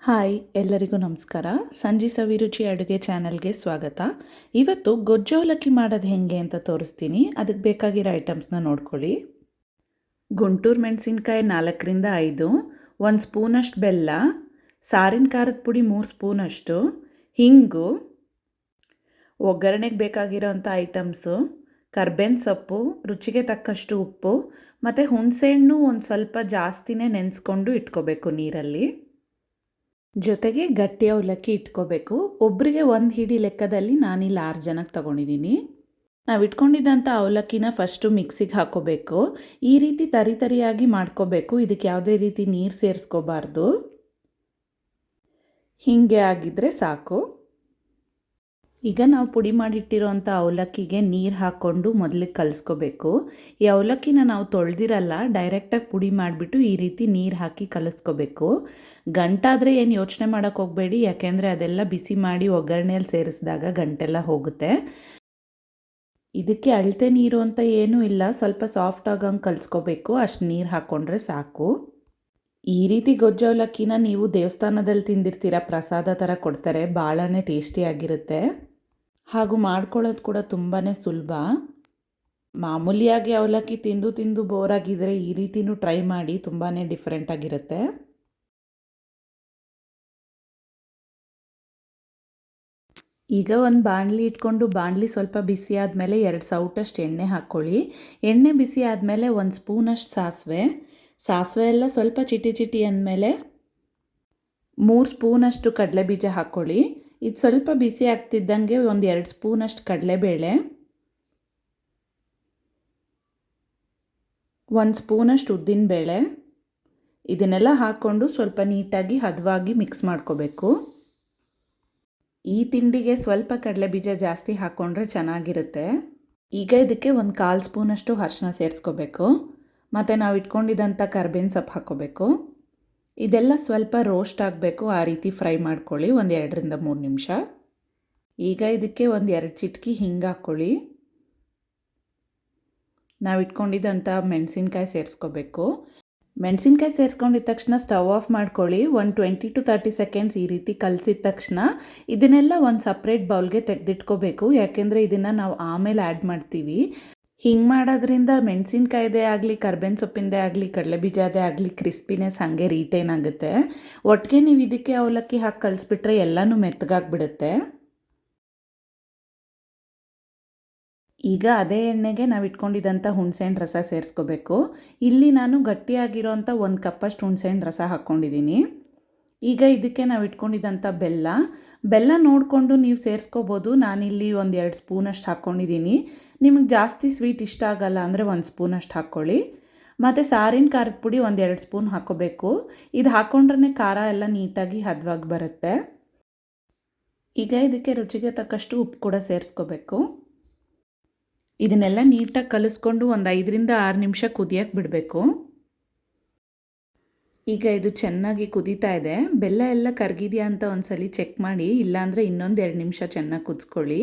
Hi ಎಲ್ಲರಿಗೂ ನಮಸ್ಕಾರ. ಸಂಜಿ ಸವಿರುಚಿ ಅಡುಗೆ ಚಾನಲ್ಗೆ ಸ್ವಾಗತ. ಇವತ್ತು ಗೊಜ್ಜು ಅವಲಕ್ಕಿ ಮಾಡೋದು ಹೇಗೆ ಅಂತ ತೋರಿಸ್ತೀನಿ. ಅದಕ್ಕೆ ಬೇಕಾಗಿರೋ ಐಟಮ್ಸ್ನ ನೋಡ್ಕೊಳ್ಳಿ. ಗುಂಟೂರು ಮೆಣಸಿನ್ಕಾಯಿ 4ರಿಂದ 5, 1 ಸ್ಪೂನಷ್ಟು ಬೆಲ್ಲ, ಸಾರಿನ ಖಾರದ ಪುಡಿ 3 ಸ್ಪೂನಷ್ಟು, ಹಿಂಗು, ಒಗ್ಗರಣೆಗೆ ಬೇಕಾಗಿರೋಂಥ ಐಟಮ್ಸು, ಕರ್ಬೇವಿನ ಸೊಪ್ಪು, ರುಚಿಗೆ ತಕ್ಕಷ್ಟು ಉಪ್ಪು ಮತ್ತು ಹುಣಸೆಹಣ್ಣು ಒಂದು ಸ್ವಲ್ಪ ಜಾಸ್ತಿನೇ ನೆನೆಸ್ಕೊಂಡು ಇಟ್ಕೋಬೇಕು ನೀರಲ್ಲಿ. ಜೊತೆಗೆ ಗಟ್ಟಿ ಅವಲಕ್ಕಿ ಇಟ್ಕೋಬೇಕು. ಒಬ್ಬರಿಗೆ 1 ಹಿಡಿ ಲೆಕ್ಕದಲ್ಲಿ ನಾನಿಲ್ಲಿ 6 ಜನಕ್ಕೆ ತೊಗೊಂಡಿದ್ದೀನಿ. ನಾವು ಇಟ್ಕೊಂಡಿದ್ದಂಥ ಅವಲಕ್ಕಿನ ಫಸ್ಟು ಮಿಕ್ಸಿಗೆ ಹಾಕ್ಕೋಬೇಕು. ಈ ರೀತಿ ತರಿಯಾಗಿ ಮಾಡ್ಕೋಬೇಕು. ಇದಕ್ಕೆ ಯಾವುದೇ ರೀತಿ ನೀರು ಸೇರಿಸ್ಕೋಬಾರ್ದು. ಹೀಗೆ ಆಗಿದ್ದರೆ ಸಾಕು. ಈಗ ನಾವು ಪುಡಿ ಮಾಡಿಟ್ಟಿರೋಂಥ ಅವಲಕ್ಕಿಗೆ ನೀರು ಹಾಕ್ಕೊಂಡು ಮೊದಲಿಗೆ ಕಲಿಸ್ಕೋಬೇಕು. ಈ ಅವಲಕ್ಕಿನ ನಾವು ತೊಳೆದಿರಲ್ಲ, ಡೈರೆಕ್ಟಾಗಿ ಪುಡಿ ಮಾಡಿಬಿಟ್ಟು ಈ ರೀತಿ ನೀರು ಹಾಕಿ ಕಲಿಸ್ಕೋಬೇಕು. ಗಂಟಾದರೆ ಏನು ಯೋಚನೆ ಮಾಡೋಕ್ಕೆ ಹೋಗಬೇಡಿ, ಯಾಕೆಂದರೆ ಅದೆಲ್ಲ ಬಿಸಿ ಮಾಡಿ ಒಗ್ಗರಣೆಯಲ್ಲಿ ಸೇರಿಸಿದಾಗ ಗಂಟೆಲ್ಲ ಹೋಗುತ್ತೆ. ಇದಕ್ಕೆ ಅಳತೆ ನೀರು ಅಂತ ಏನೂ ಇಲ್ಲ, ಸ್ವಲ್ಪ ಸಾಫ್ಟ್ ಆಗಂಗೆ ಕಲಿಸ್ಕೋಬೇಕು. ಅಷ್ಟು ನೀರು ಹಾಕ್ಕೊಂಡ್ರೆ ಸಾಕು. ಈ ರೀತಿ ಗೊಜ್ಜು ಅವಲಕ್ಕಿನ ನೀವು ದೇವಸ್ಥಾನದಲ್ಲಿ ತಿಂದಿರ್ತೀರ, ಪ್ರಸಾದ ಥರ ಕೊಡ್ತಾರೆ, ಭಾಳನೇ ಟೇಸ್ಟಿಯಾಗಿರುತ್ತೆ. ಹಾಗೂ ಮಾಡ್ಕೊಳ್ಳೋದು ಕೂಡ ತುಂಬಾ ಸುಲಭ. ಮಾಮೂಲಿಯಾಗಿ ಅವಲಕ್ಕಿ ತಿಂದು ಬೋರಾಗಿದ್ದರೆ ಈ ರೀತಿನೂ ಟ್ರೈ ಮಾಡಿ, ತುಂಬಾ ಡಿಫ್ರೆಂಟಾಗಿರುತ್ತೆ. ಈಗ ಒಂದು ಬಾಣಲಿ ಇಟ್ಕೊಂಡು ಬಾಣಲಿ ಸ್ವಲ್ಪ ಬಿಸಿ ಆದಮೇಲೆ 2 ಸೌಟಷ್ಟು ಎಣ್ಣೆ ಹಾಕ್ಕೊಳ್ಳಿ. ಎಣ್ಣೆ ಬಿಸಿ ಆದಮೇಲೆ 1 ಸ್ಪೂನಷ್ಟು ಸಾಸಿವೆ ಎಲ್ಲ ಸ್ವಲ್ಪ ಚಿಟಿ ಅಂದಮೇಲೆ 3 ಸ್ಪೂನಷ್ಟು ಕಡಲೆಬೀಜ ಹಾಕ್ಕೊಳ್ಳಿ. ಇದು ಸ್ವಲ್ಪ ಬಿಸಿ ಆಗ್ತಿದ್ದಂಗೆ 2 ಸ್ಪೂನಷ್ಟು ಕಡಲೆಬೇಳೆ, 1 ಸ್ಪೂನಷ್ಟು ಉದ್ದಿನಬೇಳೆ, ಇದನ್ನೆಲ್ಲ ಹಾಕ್ಕೊಂಡು ಸ್ವಲ್ಪ ನೀಟಾಗಿ ಹದವಾಗಿ ಮಿಕ್ಸ್ ಮಾಡ್ಕೋಬೇಕು. ಈ ತಿಂಡಿಗೆ ಸ್ವಲ್ಪ ಕಡಲೆಬೀಜ ಜಾಸ್ತಿ ಹಾಕ್ಕೊಂಡ್ರೆ ಚೆನ್ನಾಗಿರುತ್ತೆ. ಈಗ ಇದಕ್ಕೆ 1/4 ಸ್ಪೂನಷ್ಟು ಅರಿಶಿನ ಸೇರಿಸ್ಕೋಬೇಕು. ಮತ್ತು ನಾವು ಇಟ್ಕೊಂಡಿದ್ದಂಥ ಕರ್ಬೇವಿನ ಸೊಪ್ಪು ಹಾಕ್ಕೋಬೇಕು. ಇದೆಲ್ಲ ಸ್ವಲ್ಪ ರೋಸ್ಟ್ ಆಗಬೇಕು, ಆ ರೀತಿ ಫ್ರೈ ಮಾಡ್ಕೊಳ್ಳಿ 2ರಿಂದ 3 ನಿಮಿಷ. ಈಗ ಇದಕ್ಕೆ 2 ಚಿಟಕಿ ಹಿಂಗೆ ಹಾಕ್ಕೊಳ್ಳಿ. ನಾವು ಇಟ್ಕೊಂಡಿದ್ದಂಥ ಮೆಣಸಿನ್ಕಾಯಿ ಸೇರಿಸ್ಕೋಬೇಕು. ಮೆಣಸಿನ್ಕಾಯಿ ಸೇರಿಸ್ಕೊಂಡಿದ್ದ ತಕ್ಷಣ ಸ್ಟವ್ ಆಫ್ ಮಾಡ್ಕೊಳ್ಳಿ. 20 to 30 ಸೆಕೆಂಡ್ಸ್ ಈ ರೀತಿ ಕಲಸಿದ ತಕ್ಷಣ ಇದನ್ನೆಲ್ಲ ಒಂದು ಸಪ್ರೇಟ್ ಬೌಲ್ಗೆ ತೆಗೆದಿಟ್ಕೋಬೇಕು, ಯಾಕೆಂದರೆ ಇದನ್ನು ನಾವು ಆಮೇಲೆ ಆ್ಯಡ್ ಮಾಡ್ತೀವಿ. ಹಿಂಗೆ ಮಾಡೋದ್ರಿಂದ ಮೆಣಸಿನ್ಕಾಯ್ದೇ ಆಗಲಿ, ಕರ್ಬೇವಿನ ಸೊಪ್ಪಿಂದೇ ಆಗಲಿ, ಕಡಲೆಬೀಜದೇ ಆಗಲಿ ಕ್ರಿಸ್ಪಿನೆಸ್ ಹಾಗೆ ರೀಟೇನ್ ಆಗುತ್ತೆ. ಒಟ್ಟಿಗೆ ನೀವು ಇದಕ್ಕೆ ಅವಲಕ್ಕಿ ಹಾಕಿ ಕಲಿಸ್ಬಿಟ್ರೆ ಎಲ್ಲನೂ ಮೆತ್ತಗಾಗ್ಬಿಡುತ್ತೆ. ಈಗ ಅದೇ ಎಣ್ಣೆಗೆ ನಾವು ಇಟ್ಕೊಂಡಿದ್ದಂಥ ಹುಣಸೆಹಣ್ಣು ರಸ ಸೇರಿಸ್ಕೋಬೇಕು. ಇಲ್ಲಿ ನಾನು ಗಟ್ಟಿಯಾಗಿರೋಂಥ 1 ಕಪ್ಪಷ್ಟು ಹುಣಸೆಹಣ್ಣು ರಸ ಹಾಕ್ಕೊಂಡಿದ್ದೀನಿ. ಈಗ ಇದಕ್ಕೆ ನಾವು ಇಟ್ಕೊಂಡಿದ್ದಂಥ ಬೆಲ್ಲ ನೋಡಿಕೊಂಡು ನೀವು ಸೇರಿಸ್ಕೋಬೋದು. ನಾನಿಲ್ಲಿ 2 ಸ್ಪೂನಷ್ಟು ಹಾಕ್ಕೊಂಡಿದ್ದೀನಿ. ನಿಮಗೆ ಜಾಸ್ತಿ ಸ್ವೀಟ್ ಇಷ್ಟ ಆಗಲ್ಲ ಅಂದರೆ 1 ಸ್ಪೂನಷ್ಟು ಹಾಕ್ಕೊಳ್ಳಿ. ಮತ್ತು ಸಾರಿನ ಖಾರದ ಪುಡಿ 2 ಸ್ಪೂನ್ ಹಾಕ್ಕೋಬೇಕು. ಇದು ಹಾಕ್ಕೊಂಡ್ರೆ ಖಾರ ಎಲ್ಲ ನೀಟಾಗಿ ಹದವಾಗಿ ಬರುತ್ತೆ. ಈಗ ಇದಕ್ಕೆ ರುಚಿಗೆ ತಕ್ಕಷ್ಟು ಉಪ್ಪು ಕೂಡ ಸೇರಿಸ್ಕೋಬೇಕು. ಇದನ್ನೆಲ್ಲ ನೀಟಾಗಿ ಕಲಿಸ್ಕೊಂಡು 5ರಿಂದ 6 ನಿಮಿಷ ಕುದಿಯಕ್ಕೆ ಬಿಡಬೇಕು. ಈಗ ಇದು ಚೆನ್ನಾಗಿ ಕುದೀತಾ ಇದೆ. ಬೆಲ್ಲ ಎಲ್ಲ ಕರಗಿದೆಯಾ ಅಂತ ಒಂದ್ಸಲಿ ಚೆಕ್ ಮಾಡಿ, ಇಲ್ಲಾಂದರೆ ಇನ್ನೊಂದು 2 ನಿಮಿಷ ಚೆನ್ನಾಗಿ ಕುದಿಸ್ಕೊಳ್ಳಿ.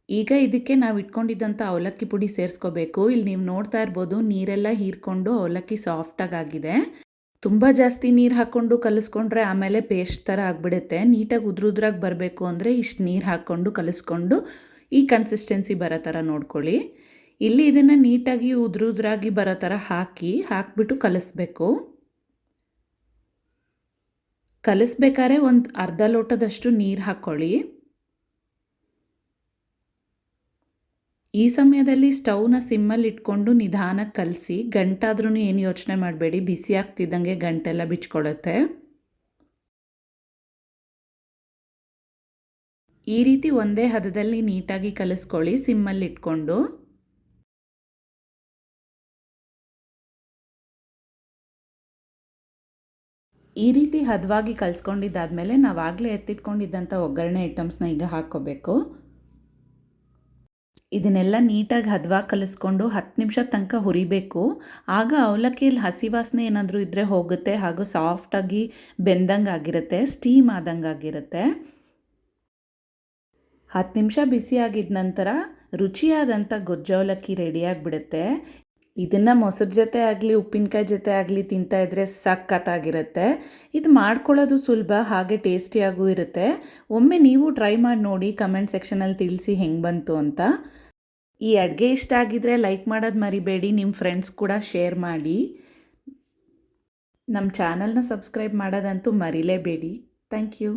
ಈಗ ಇದಕ್ಕೆ ನಾವು ಇಟ್ಕೊಂಡಿದ್ದಂಥ ಅವಲಕ್ಕಿ ಪುಡಿ ಸೇರಿಸ್ಕೋಬೇಕು. ಇಲ್ಲಿ ನೀವು ನೋಡ್ತಾ ಇರ್ಬೋದು, ನೀರೆಲ್ಲ ಹೀರ್ಕೊಂಡು ಅವಲಕ್ಕಿ ಸಾಫ್ಟಾಗಿ ಆಗಿದೆ. ತುಂಬ ಜಾಸ್ತಿ ನೀರು ಹಾಕ್ಕೊಂಡು ಕಲಿಸ್ಕೊಂಡ್ರೆ ಆಮೇಲೆ ಪೇಸ್ಟ್ ಥರ ಆಗಿಬಿಡುತ್ತೆ. ನೀಟಾಗಿ ಉದ್ರಾಗಿ ಬರಬೇಕು ಅಂದರೆ ಇಷ್ಟು ನೀರು ಹಾಕ್ಕೊಂಡು ಕಲಿಸ್ಕೊಂಡು ಈ ಕನ್ಸಿಸ್ಟೆನ್ಸಿ ಬರೋ ಥರ ನೋಡ್ಕೊಳ್ಳಿ. ಇಲ್ಲಿ ಇದನ್ನು ನೀಟಾಗಿ ಉದ್ರಾಗಿ ಬರೋ ಥರ ಹಾಕಿಬಿಟ್ಟು ಕಲಿಸ್ಬೇಕು. ಕಲಿಸ್ಬೇಕಾದ್ರೆ ಒಂದು ಅರ್ಧ ಲೋಟದಷ್ಟು ನೀರು ಹಾಕ್ಕೊಳ್ಳಿ. ಈ ಸಮಯದಲ್ಲಿ ಸ್ಟವ್ನ ಸಿಮ್ಮಲ್ಲಿ ಇಟ್ಕೊಂಡು ನಿಧಾನಕ್ಕೆ ಕಲಸಿ. ಗಂಟಾದ್ರೂ ಏನು ಯೋಚನೆ ಮಾಡಬೇಡಿ, ಬಿಸಿ ಆಗ್ತಿದ್ದಂಗೆ ಗಂಟೆಲ್ಲ ಬಿಚ್ಕೊಳ್ಳುತ್ತೆ. ಈ ರೀತಿ ಒಂದೇ ಹದದಲ್ಲಿ ನೀಟಾಗಿ ಕಲಿಸ್ಕೊಳ್ಳಿ ಸಿಮ್ಮಲ್ಲಿ ಇಟ್ಕೊಂಡು. ಈ ರೀತಿ ಹದವಾಗಿ ಕಲಿಸ್ಕೊಂಡಿದ್ದಾದಮೇಲೆ ನಾವಾಗಲೇ ಎತ್ತಿಟ್ಕೊಂಡಿದ್ದಂಥ ಒಗ್ಗರಣೆ ಐಟಮ್ಸ್ನ ಈಗ ಹಾಕ್ಕೋಬೇಕು. ಇದನ್ನೆಲ್ಲ ನೀಟಾಗಿ ಹದವಾಗಿ ಕಲಿಸ್ಕೊಂಡು 10 ನಿಮಿಷ ತನಕ ಹುರಿಬೇಕು. ಆಗ ಅವಲಕ್ಕಿಯಲ್ಲಿ ಹಸಿ ವಾಸನೆ ಏನಾದರೂ ಇದ್ದರೆ ಹೋಗುತ್ತೆ, ಹಾಗೂ ಸಾಫ್ಟಾಗಿ ಬೆಂದಂಗೆ ಆಗಿರುತ್ತೆ, ಸ್ಟೀಮ್ ಆದಂಗೆ ಆಗಿರುತ್ತೆ. 10 ನಿಮಿಷ ಬಿಸಿಯಾಗಿದ್ದ ನಂತರ ರುಚಿಯಾದಂಥ ಗೊಜ್ಜು ಅವಲಕ್ಕಿ ರೆಡಿಯಾಗಿಬಿಡುತ್ತೆ. ಇದನ್ನು ಮೊಸರು ಜೊತೆ ಆಗಲಿ ಉಪ್ಪಿನಕಾಯಿ ಜೊತೆ ಆಗಲಿ ತಿಂತಾಯಿದ್ರೆ ಸಖತ್ತಾಗಿರುತ್ತೆ. ಇದು ಮಾಡ್ಕೊಳ್ಳೋದು ಸುಲಭ, ಹಾಗೆ ಟೇಸ್ಟಿಯಾಗೂ ಇರುತ್ತೆ. ಒಮ್ಮೆ ನೀವು ಟ್ರೈ ಮಾಡಿ ನೋಡಿ, ಕಮೆಂಟ್ ಸೆಕ್ಷನಲ್ಲಿ ತಿಳಿಸಿ ಹೆಂಗೆ ಬಂತು ಅಂತ. ಈ ಅಡುಗೆ ಇಷ್ಟ ಆಗಿದ್ರೆ ಲೈಕ್ ಮಾಡೋದು ಮರಿಬೇಡಿ, ನಿಮ್ಮ ಫ್ರೆಂಡ್ಸ್ ಕೂಡ ಶೇರ್ ಮಾಡಿ. ನಮ್ಮ ಚಾನಲ್ನ ಸಬ್ಸ್ಕ್ರೈಬ್ ಮಾಡೋದಂತೂ ಮರಿಲೇಬೇಡಿ. Thank you.